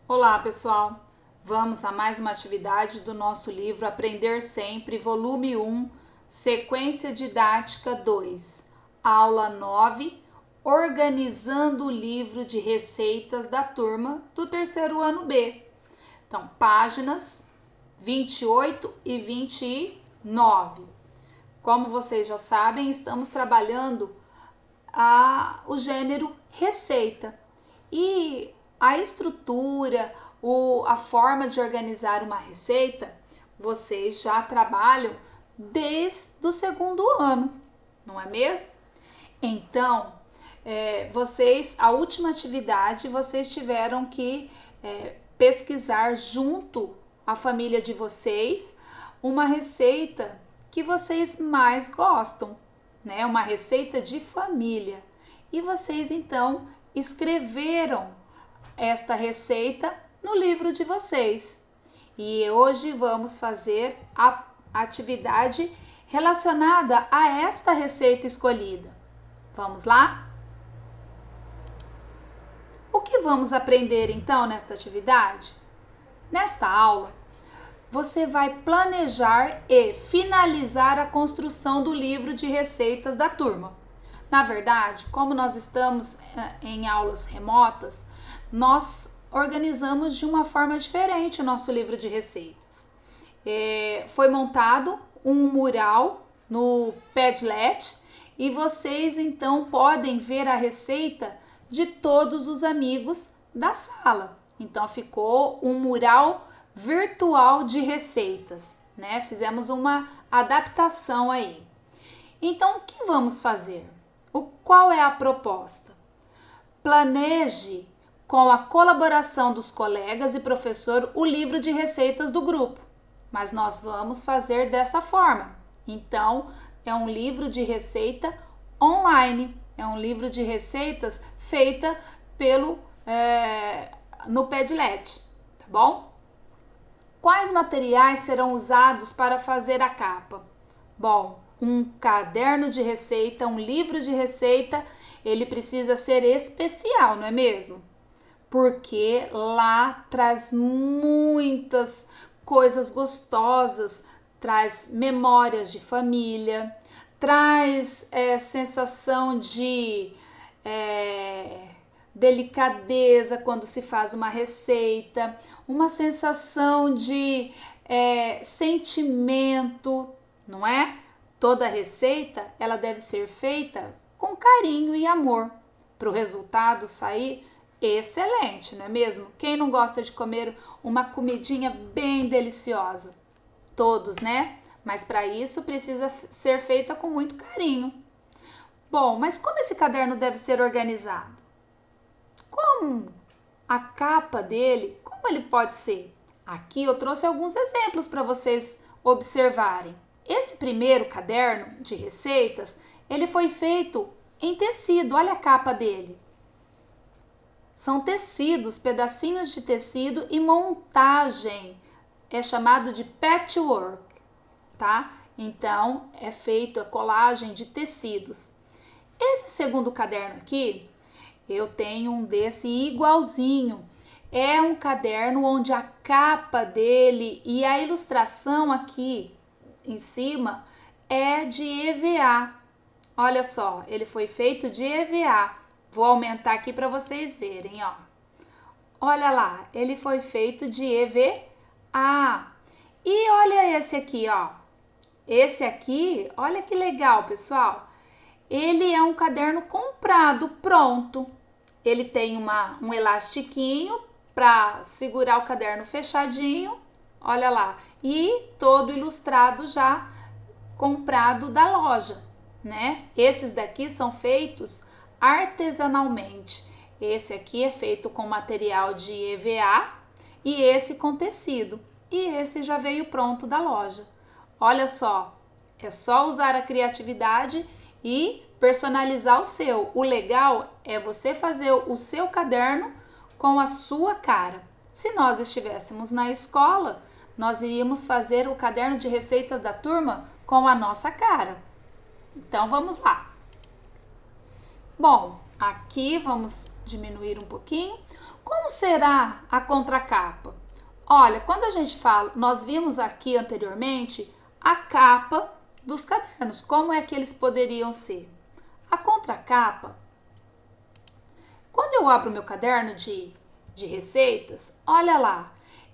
Olá, pessoal! Vamos a mais uma atividade do nosso livro Aprender Sempre, volume 1, Sequência Didática 2, aula 9, Organizando o livro de receitas da turma do terceiro ano B. Então, páginas 28 e 29. Como vocês já sabem, estamos trabalhando o gênero receita. E a estrutura, a forma de organizar uma receita, vocês já trabalham desde o segundo ano, não é mesmo? Então, a última atividade, vocês tiveram que pesquisar junto à família de vocês uma receita que vocês mais gostam, né? Uma receita de família. E vocês então escreveram esta receita no livro de vocês. E hoje vamos fazer a atividade relacionada a esta receita escolhida. Vamos lá? O que vamos aprender então nesta atividade? Nesta aula, você vai planejar e finalizar a construção do livro de receitas da turma. Na verdade, como nós estamos em aulas remotas, nós organizamos de uma forma diferente o nosso livro de receitas. Foi montado um mural no Padlet e vocês então podem ver a receita de todos os amigos da sala. Então ficou um mural virtual de receitas, né? Fizemos uma adaptação aí. Então, o que vamos fazer? Qual é a proposta? Planeje com a colaboração dos colegas e professor o livro de receitas do grupo, mas nós vamos fazer desta forma. Então, é um livro de receita online, é um livro de receitas feita no Padlet, tá bom? Quais materiais serão usados para fazer a capa? Bom, um caderno de receita, um livro de receita, ele precisa ser especial, não é mesmo? Porque lá traz muitas coisas gostosas, traz memórias de família, traz sensação de delicadeza quando se faz uma receita, uma sensação de sentimento, não é? Toda receita ela deve ser feita com carinho e amor para o resultado sair excelente, não é mesmo? Quem não gosta de comer uma comidinha bem deliciosa? Todos, né? Mas para isso precisa ser feita com muito carinho. Bom, mas como esse caderno deve ser organizado? Como a capa dele, como ele pode ser? Aqui eu trouxe alguns exemplos para vocês observarem. Esse primeiro caderno de receitas, ele foi feito em tecido, olha a capa dele. São tecidos, pedacinhos de tecido e montagem, é chamado de patchwork, tá? Então, é feito a colagem de tecidos. Esse segundo caderno aqui, eu tenho um desse igualzinho. É um caderno onde a capa dele e a ilustração aqui em cima é de EVA. Olha só, ele foi feito de EVA. Vou aumentar aqui para vocês verem, ó. Olha lá, ele foi feito de EVA. E olha esse aqui, ó. Esse aqui, olha que legal, pessoal. Ele é um caderno comprado, pronto. Ele tem um elastiquinho para segurar o caderno fechadinho, olha lá. E todo ilustrado já comprado da loja, né? Esses daqui são feitos artesanalmente. Esse aqui é feito com material de EVA e esse com tecido. E esse já veio pronto da loja. Olha só, é só usar a criatividade e personalizar o seu. O legal é você fazer o seu caderno com a sua cara. Se nós estivéssemos na escola, nós iríamos fazer o caderno de receitas da turma com a nossa cara. Então vamos lá. Bom, aqui vamos diminuir um pouquinho. Como será a contracapa? Olha, quando a gente fala, nós vimos aqui anteriormente a capa dos cadernos, como é que eles poderiam ser. A contracapa, quando eu abro meu caderno de receitas, olha lá,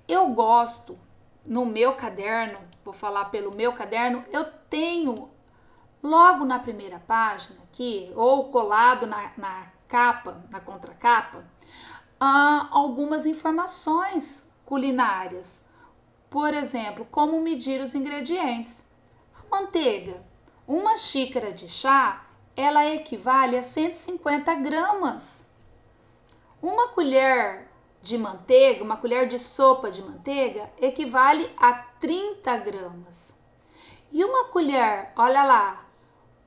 eu gosto, no meu caderno, vou falar pelo meu caderno, eu tenho logo na primeira página aqui, ou colado na capa, na contracapa, algumas informações culinárias. Por exemplo, como medir os ingredientes. A manteiga, uma xícara de chá, ela equivale a 150 gramas. Uma colher de manteiga, uma colher de sopa de manteiga, equivale a 30 gramas. E uma colher, olha lá,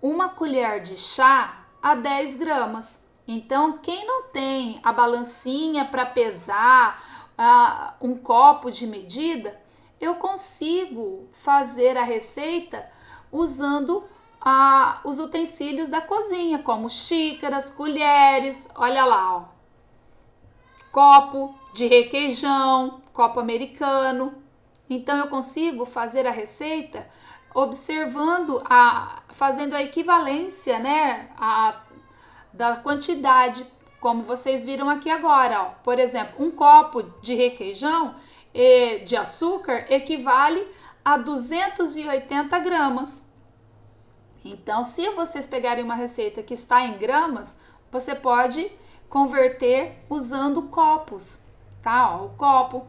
uma colher de chá a 10 gramas. Então, quem não tem a balancinha para pesar, um copo de medida, eu consigo fazer a receita usando os utensílios da cozinha, como xícaras, colheres, olha lá, ó, copo de requeijão, copo americano. Então, eu consigo fazer a receita observando, fazendo a equivalência, né, da quantidade, como vocês viram aqui agora, ó. Por exemplo, um copo de requeijão de açúcar equivale a 280 gramas. Então, se vocês pegarem uma receita que está em gramas, você pode converter usando copos, tá? Ó, o copo,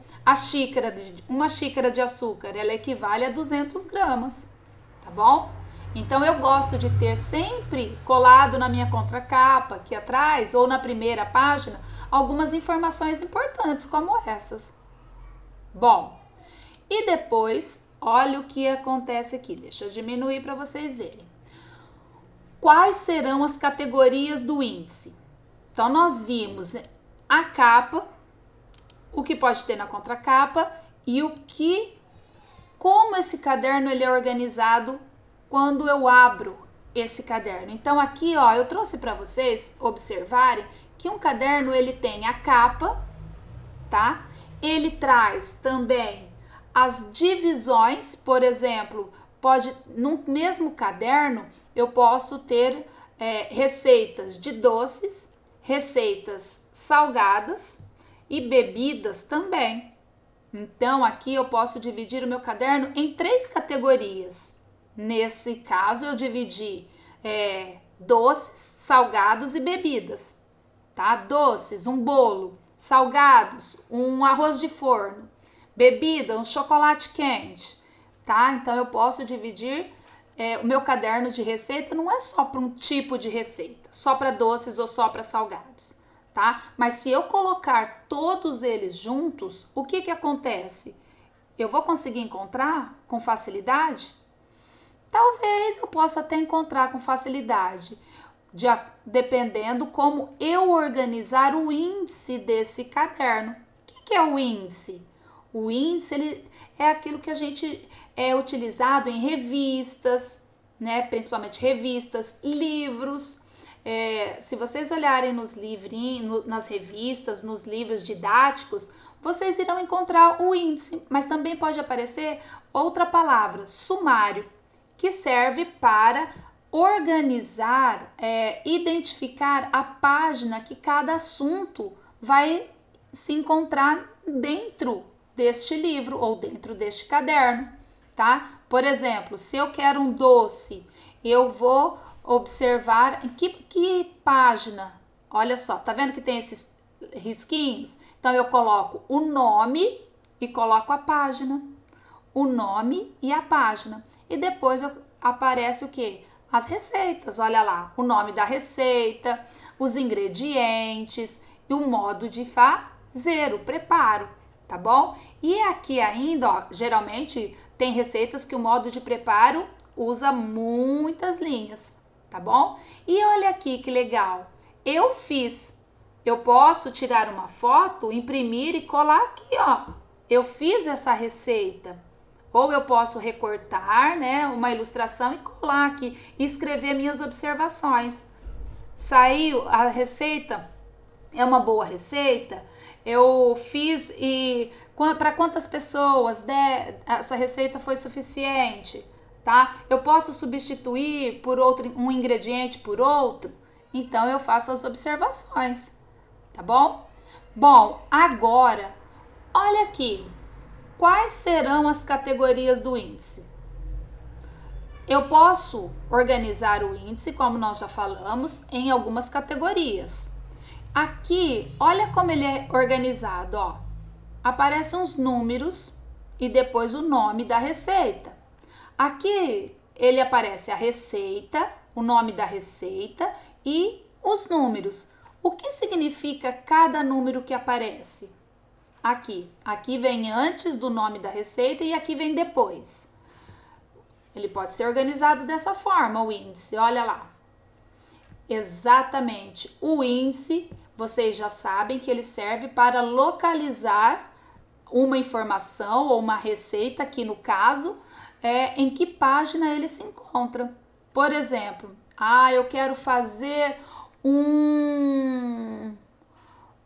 uma xícara de açúcar, ela equivale a 200 gramas, tá bom? Então, eu gosto de ter sempre colado na minha contracapa, aqui atrás, ou na primeira página, algumas informações importantes como essas. Bom, e depois, olha o que acontece aqui. Deixa eu diminuir para vocês verem. Quais serão as categorias do índice? Então, nós vimos a capa, o que pode ter na contracapa e como esse caderno ele é organizado quando eu abro esse caderno. Então, aqui, ó, eu trouxe para vocês observarem que um caderno ele tem a capa, tá? Ele traz também as divisões, por exemplo, no mesmo caderno eu posso ter receitas de doces, receitas salgadas e bebidas também. Então, aqui eu posso dividir o meu caderno em 3 categorias. Nesse caso, eu dividi doces, salgados e bebidas, tá? Doces, um bolo. Salgados, um arroz de forno. Bebida, um chocolate quente, tá? Então, eu posso dividir o meu caderno de receita, não é só para um tipo de receita, só para doces ou só para salgados, tá? Mas se eu colocar todos eles juntos, o que acontece? Eu vou conseguir encontrar com facilidade? Talvez eu possa até encontrar com facilidade, dependendo como eu organizar o índice desse caderno. O que é o índice? O índice ele é aquilo que a gente utilizado em revistas, né? Principalmente revistas, livros. Se vocês olharem nos livrinhos, nas revistas, nos livros didáticos, vocês irão encontrar o índice, mas também pode aparecer outra palavra, sumário, que serve para organizar, identificar a página que cada assunto vai se encontrar dentro deste livro ou dentro deste caderno, tá? Por exemplo, se eu quero um doce, eu vou observar em que página. Olha só, tá vendo que tem esses risquinhos? Então, eu coloco o nome e coloco a página. O nome e a página. E depois aparece o quê? As receitas, olha lá, o nome da receita, os ingredientes e o modo de fazer, o preparo, tá bom? E aqui ainda, ó, geralmente tem receitas que o modo de preparo usa muitas linhas, tá bom? E olha aqui que legal, eu posso tirar uma foto, imprimir e colar aqui, ó, eu fiz essa receita. Ou eu posso recortar, né, uma ilustração e colar aqui e escrever minhas observações. Saiu a receita, é uma boa receita, eu fiz e para quantas pessoas essa receita foi suficiente, tá? Eu posso substituir um ingrediente por outro, então eu faço as observações, tá bom? Bom, agora, olha aqui, quais serão as categorias do índice? Eu posso organizar o índice, como nós já falamos, em algumas categorias. Aqui, olha como ele é organizado, ó. Aparecem uns números e depois o nome da receita. Aqui ele aparece a receita, o nome da receita e os números. O que significa cada número que aparece? Aqui vem antes do nome da receita e aqui vem depois. Ele pode ser organizado dessa forma, o índice, olha lá. Exatamente, o índice, vocês já sabem que ele serve para localizar uma informação ou uma receita, aqui no caso, em que página ele se encontra. Por exemplo, eu quero fazer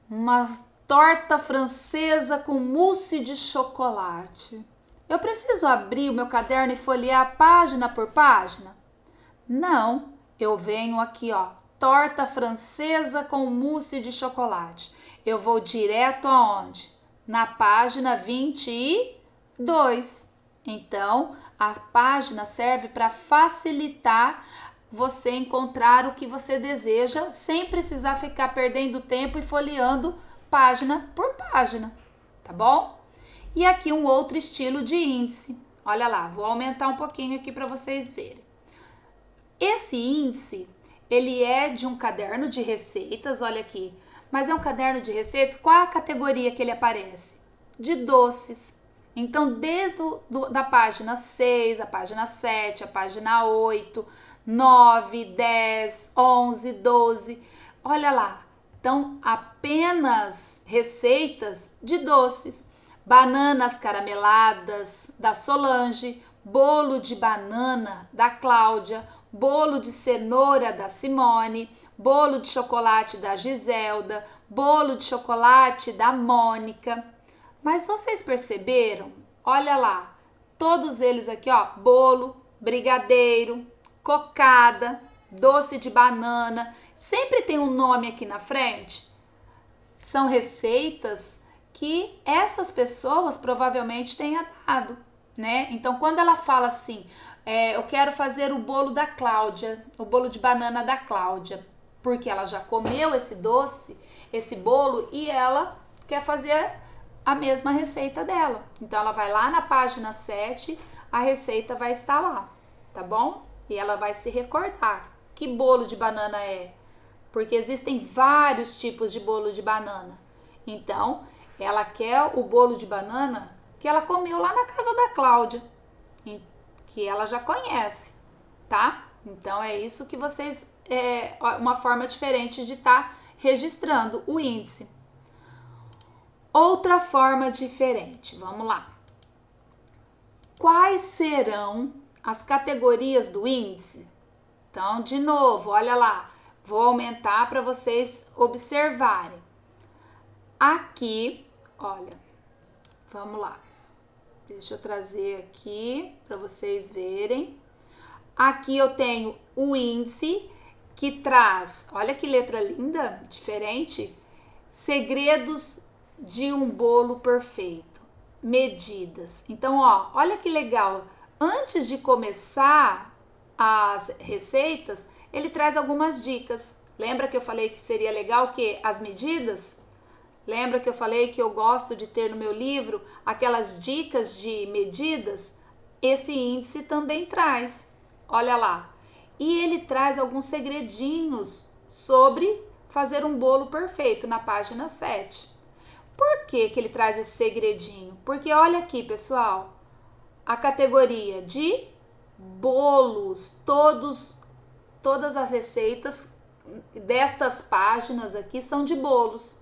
uma torta francesa com mousse de chocolate. Eu preciso abrir o meu caderno e folhear página por página? Não, eu venho aqui, ó, torta francesa com mousse de chocolate. Eu vou direto aonde? Na página 22. Então, a página serve para facilitar você encontrar o que você deseja, sem precisar ficar perdendo tempo e folheando página por página, tá bom? E aqui um outro estilo de índice. Olha lá, vou aumentar um pouquinho aqui para vocês verem. Esse índice, ele é de um caderno de receitas, olha aqui. Mas é um caderno de receitas, qual a categoria que ele aparece? De doces. Então, desde da página 6, a página 7, a página 8, 9, 10, 11, 12, olha lá. Então, apenas receitas de doces. Bananas carameladas, da Solange, bolo de banana, da Cláudia, bolo de cenoura, da Simone, bolo de chocolate, da Giselda, bolo de chocolate, da Mônica. Mas vocês perceberam? Olha lá, todos eles aqui, ó, bolo, brigadeiro, cocada, doce de banana, sempre tem um nome aqui na frente. São receitas que essas pessoas provavelmente tenham dado, né? Então, quando ela fala assim, eu quero fazer o bolo da Cláudia, o bolo de banana da Cláudia, porque ela já comeu esse doce, esse bolo, e ela quer fazer a mesma receita dela. Então, ela vai lá na página 7, a receita vai estar lá, tá bom? E ela vai se recordar que bolo de banana é, porque existem vários tipos de bolo de banana. Então, ela quer o bolo de banana que ela comeu lá na casa da Cláudia, que ela já conhece, tá? Então, é isso que vocês, uma forma diferente de estar registrando o índice. Outra forma diferente, vamos lá. Quais serão as categorias do índice? Então, de novo, olha lá, vou aumentar para vocês observarem. Aqui, olha, vamos lá. Deixa eu trazer aqui para vocês verem. Aqui eu tenho o índice que traz, olha que letra linda, diferente. Segredos de um bolo perfeito. Medidas. Então, ó, olha que legal. Antes de começar as receitas, ele traz algumas dicas. Lembra que eu falei que seria legal que as medidas? Lembra que eu falei que eu gosto de ter no meu livro aquelas dicas de medidas? Esse índice também traz. Olha lá. E ele traz alguns segredinhos sobre fazer um bolo perfeito na página 7. Por que ele traz esse segredinho? Porque olha aqui, pessoal, a categoria de bolos, todas as receitas destas páginas aqui são de bolos.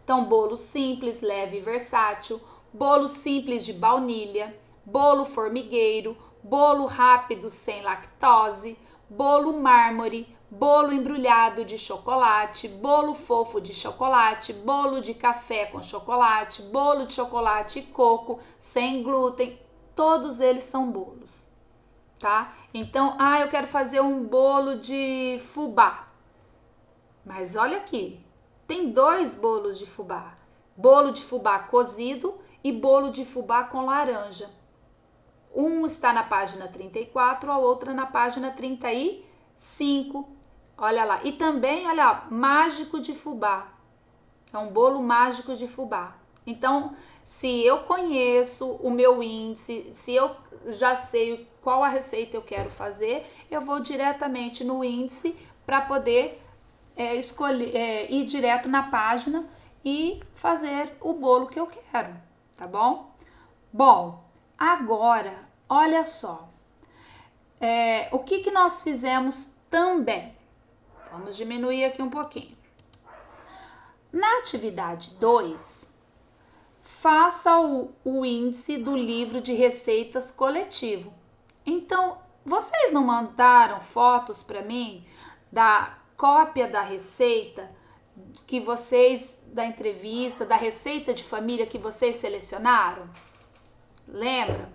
Então, bolo simples, leve e versátil, bolo simples de baunilha, bolo formigueiro, bolo rápido sem lactose, bolo mármore, bolo embrulhado de chocolate, bolo fofo de chocolate, bolo de café com chocolate, bolo de chocolate e coco, sem glúten, todos eles são bolos, tá? Então, eu quero fazer um bolo de fubá. Mas olha aqui, tem 2 bolos de fubá. Bolo de fubá cozido e bolo de fubá com laranja. Um está na página 34, a outra na página 35. Olha lá. E também, olha, mágico de fubá. É um bolo mágico de fubá. Então, se eu conheço o meu índice, se eu já sei qual a receita eu quero fazer, eu vou diretamente no índice para poder escolher, ir direto na página e fazer o bolo que eu quero, tá bom? Bom, agora, olha só, o que nós fizemos também? Vamos diminuir aqui um pouquinho. Na atividade 2, faça o índice do livro de receitas coletivo. Então, vocês não mandaram fotos para mim da cópia da receita que vocês, da entrevista, da receita de família que vocês selecionaram? Lembra?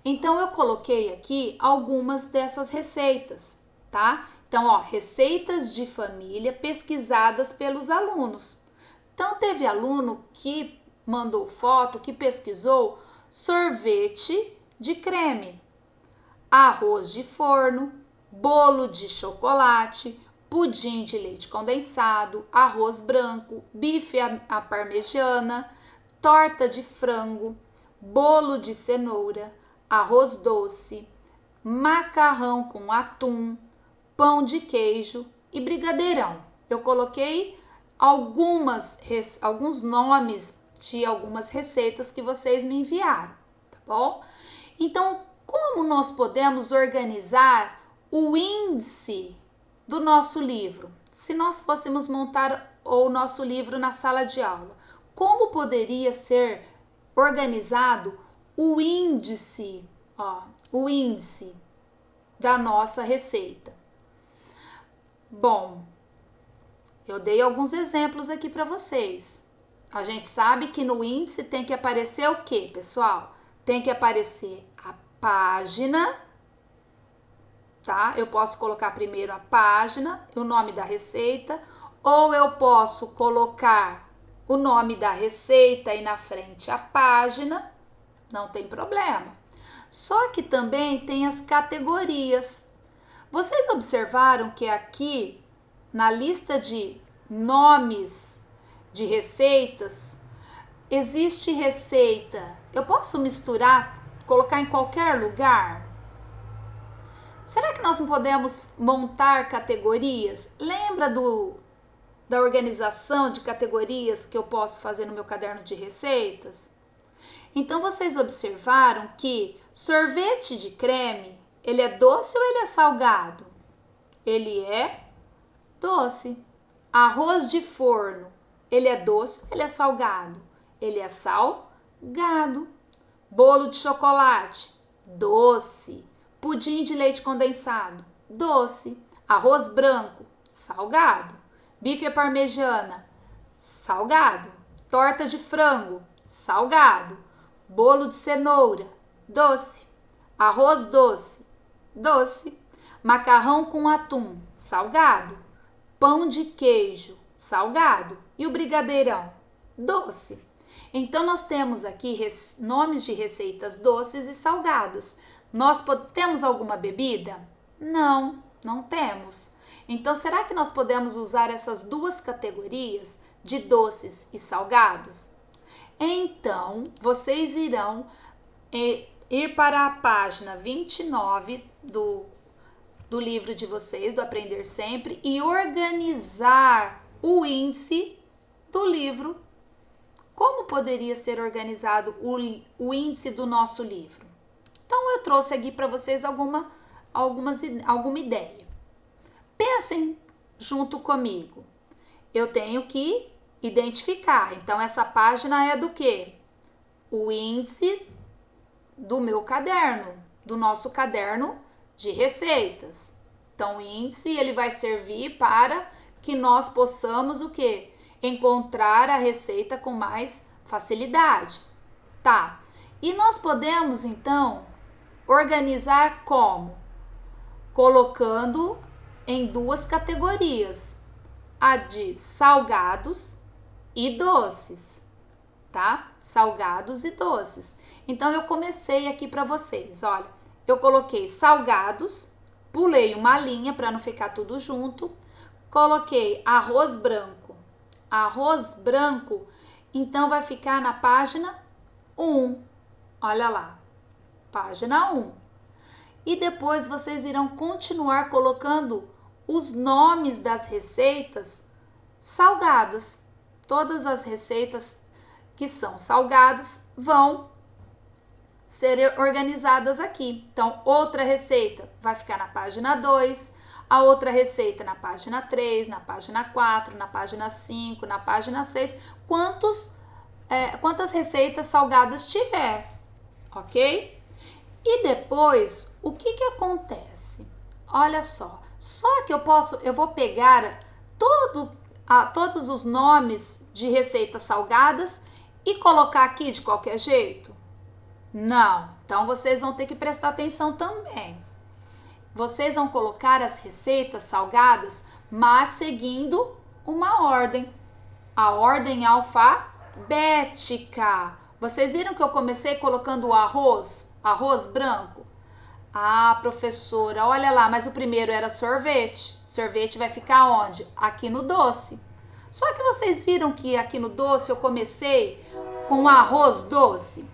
Então, eu coloquei aqui algumas dessas receitas, tá? Então, receitas de família pesquisadas pelos alunos. Então, teve aluno que mandou foto, que pesquisou sorvete de creme, arroz de forno, bolo de chocolate, pudim de leite condensado, arroz branco, bife à parmegiana, torta de frango, bolo de cenoura, arroz doce, macarrão com atum, pão de queijo e brigadeirão. Eu coloquei alguns nomes de algumas receitas que vocês me enviaram, tá bom? Então, como nós podemos organizar o índice do nosso livro? Se nós fôssemos montar o nosso livro na sala de aula, como poderia ser organizado o índice da nossa receita? Bom, eu dei alguns exemplos aqui para vocês. A gente sabe que no índice tem que aparecer o quê, pessoal? Tem que aparecer a página, tá? Eu posso colocar primeiro a página, o nome da receita, ou eu posso colocar o nome da receita e na frente a página, não tem problema. Só que também tem as categorias. Vocês observaram que aqui na lista de nomes de receitas existe receita? Eu posso misturar, colocar em qualquer lugar? Será que nós não podemos montar categorias? Lembra da organização de categorias que eu posso fazer no meu caderno de receitas? Então, vocês observaram que sorvete de creme, ele é doce ou ele é salgado? Ele é doce. Arroz de forno, ele é doce ou ele é salgado? Ele é salgado. Bolo de chocolate, doce. Pudim de leite condensado, doce. Arroz branco, salgado. Bife à parmegiana, salgado. Torta de frango, salgado. Bolo de cenoura, doce. Arroz doce, doce. Macarrão com atum, salgado. Pão de queijo, salgado. E o brigadeirão, doce. Então, nós temos aqui nomes de receitas doces e salgadas. Nós temos alguma bebida? Não, não temos. Então, será que nós podemos usar essas duas categorias de doces e salgados? Então, vocês irão ir para a página 29 do livro de vocês, do Aprender Sempre, e organizar o índice do livro. Como poderia ser organizado o índice do nosso livro? Então, eu trouxe aqui para vocês alguma ideia. Pensem junto comigo. Eu tenho que identificar. Então, essa página é do quê? O índice do meu caderno, do nosso caderno de receitas. Então, o índice ele vai servir para que nós possamos o quê? Encontrar a receita com mais facilidade. Tá? E nós podemos, então, organizar como? Colocando em duas categorias, a de salgados e doces, tá? Salgados e doces. Então, eu comecei aqui para vocês, olha, eu coloquei salgados, pulei uma linha para não ficar tudo junto, coloquei arroz branco. Arroz branco, então vai ficar na página 1, olha lá, página 1. E depois vocês irão continuar colocando os nomes das receitas salgadas. Todas as receitas que são salgados vão ser organizadas aqui. Então, outra receita vai ficar na página 2, a outra receita na página 3, na página 4, na página 5, na página 6, quantas receitas salgadas tiver, ok? E depois, o que acontece? Olha só que eu vou pegar todos os nomes de receitas salgadas e colocar aqui de qualquer jeito? Não, então vocês vão ter que prestar atenção também. Vocês vão colocar as receitas salgadas, mas seguindo uma ordem, a ordem alfabética. Vocês viram que eu comecei colocando o arroz branco? Ah, professora, olha lá, mas o primeiro era sorvete. Sorvete vai ficar onde? Aqui no doce. Só que vocês viram que aqui no doce eu comecei com arroz doce.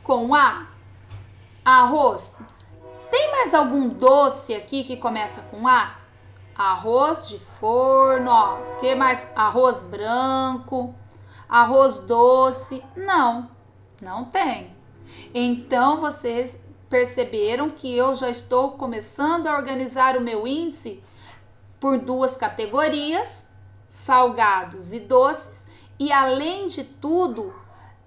Com arroz. Tem mais algum doce aqui que começa com A? Arroz de forno, ó. Que mais? Arroz branco, arroz doce. Não tem. Então, vocês perceberam que eu já estou começando a organizar o meu índice por duas categorias, salgados e doces, e além de tudo,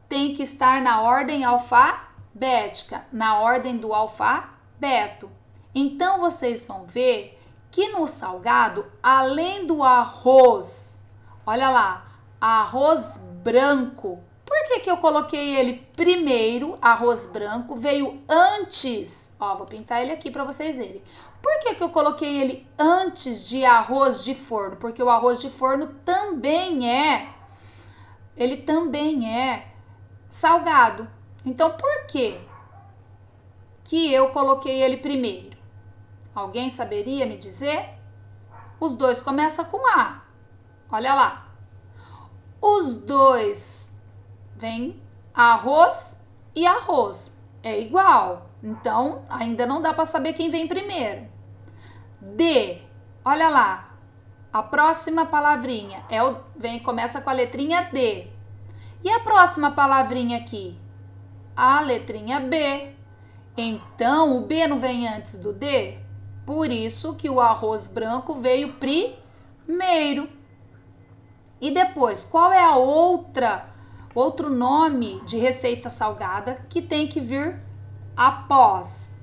tem que estar na ordem alfabética, na ordem do alfabeto. Então, vocês vão ver que no salgado, além do arroz, olha lá, arroz branco. Por que eu coloquei ele primeiro, arroz branco, veio antes? Ó, vou pintar ele aqui para vocês verem. Por que eu coloquei ele antes de arroz de forno? Porque o arroz de forno também é salgado. Então, por que eu coloquei ele primeiro? Alguém saberia me dizer? Os dois começam com A. Olha lá. Os dois vem arroz e arroz. É igual. Então, ainda não dá para saber quem vem primeiro. D. Olha lá. A próxima palavrinha começa com a letrinha D. E a próxima palavrinha aqui? A letrinha B. Então, o B não vem antes do D? Por isso que o arroz branco veio primeiro. E depois, qual é outro nome de receita salgada que tem que vir após?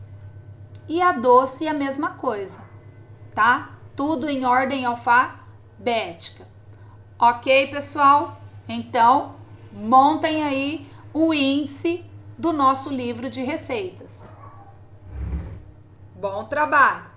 E a doce é a mesma coisa, tá? Tudo em ordem alfabética. Ok, pessoal? Então, montem aí o índice do nosso livro de receitas. Bom trabalho!